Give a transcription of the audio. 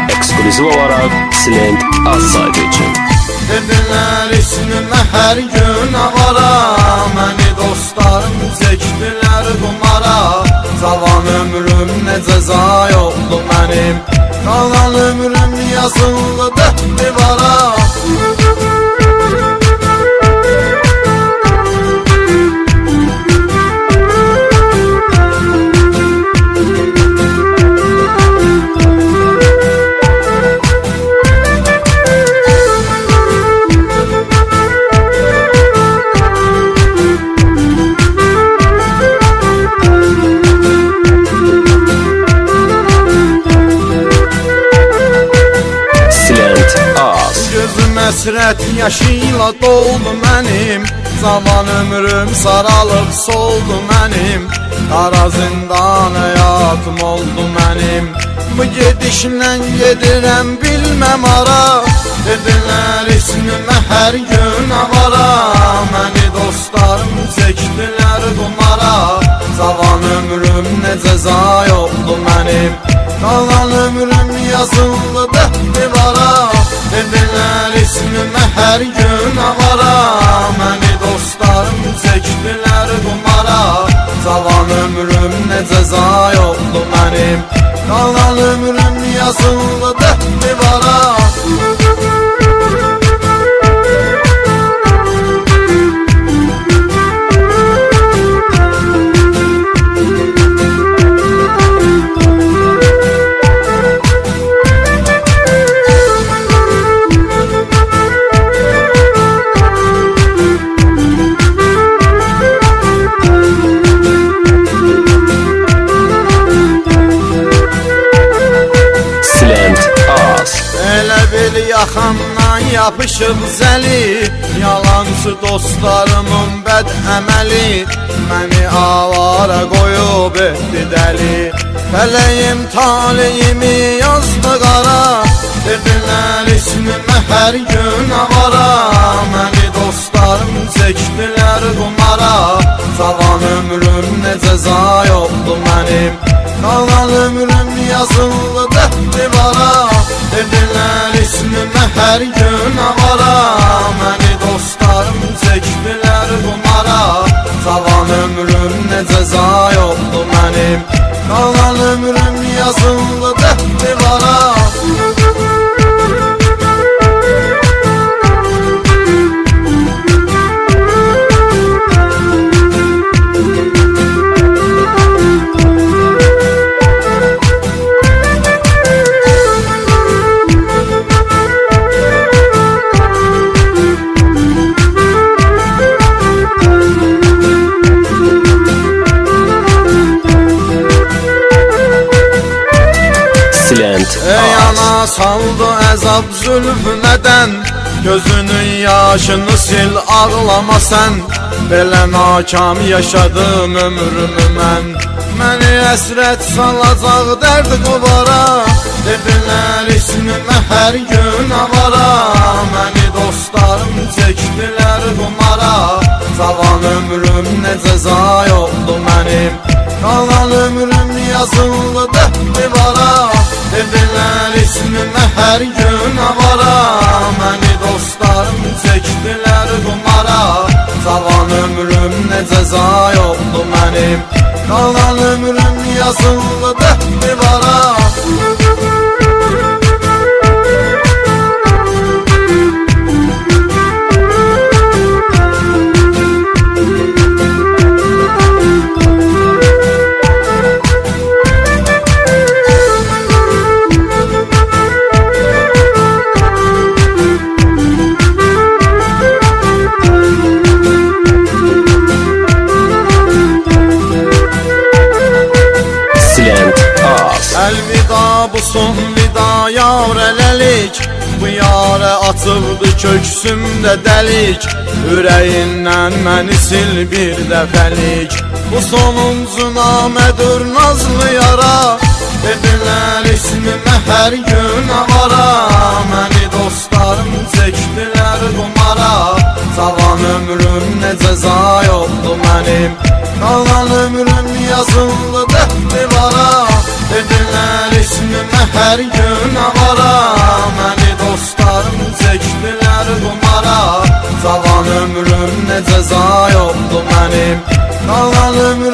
Ekskluziv olarak Silent az saydı için. Dediler ismime her gün avara, məni dostlarım çektiler kumara. Zavan ömrüm ne ceza yoktu benim, kalan ömrüm yazıldı divara. Həsrət yaşıyla doldu mənim, zaman ömrüm saralıb soldu mənim. Qara zindan həyatım oldu mənim, bu gedişlə gedirəm bilməm ara. Dedilər ismimə hər gün avara, məni dostlarım çəkdilər qumara. Zaman ömrüm nə cəza yoktu mənim, qalan ömrüm yazıldı divara. Dediler ismime her gün avara, məni dostlarım çektiler kumara. Zavan ömrüm ne ceza yoktu benim, kalan ömrüm yazıldı divara. Yaxamdan yapışıb zəli, yalancı dostlarımın bəd əməli. Məni avara qoyub etdi dəli, fələyim taleyimi yazdı qara. Dedilər ismimə hər gün avara, məni dostlarım çəkdilər qumara. Zavan ömrüm nə cəza yoktu mənim, qalan ömrüm yazıldı divara. Dediler ismime her gün avara, məni dostlarım çektiler kumara. Zavan ömrüm ne ceza yoktu benim, kalan ömrüm yazıldı divara. Ey ana saldı əzab zülfünədən, gözünün yaşını sil ağlama sən. Belə nakam yaşadım ömrümü mən, məni əsrət salacaq dərd qubara. Dedilər ismimə hər gün avara, məni dostlarım çəkdilər qumara. Zavan ömrüm nə cəza yoktu mənim, kalan ömrüm yazıldı divara. Dediler ismime her gün avara, məni dostlarım çektiler kumara. Zavan ömrüm ne ceza yoktu mənim, kalan ömrüm yazıldı divara. Elvida bu son vida yar eləlik, bu yara açıldı köksümdə dəlik. Ürəyindən məni sil bir dəfəlik, bu sonuncu namədir nazlı yara. Dedilər ismimə hər gün avara, məni dostlarım çəkdilər mənim. Qalan ömrüm yazıldı divara, dedilər ismimə hər gün avara. Məni dostlarım çəkdilər qumara, cavan ömrüm necə zay oldu mənim. Qalan ömrüm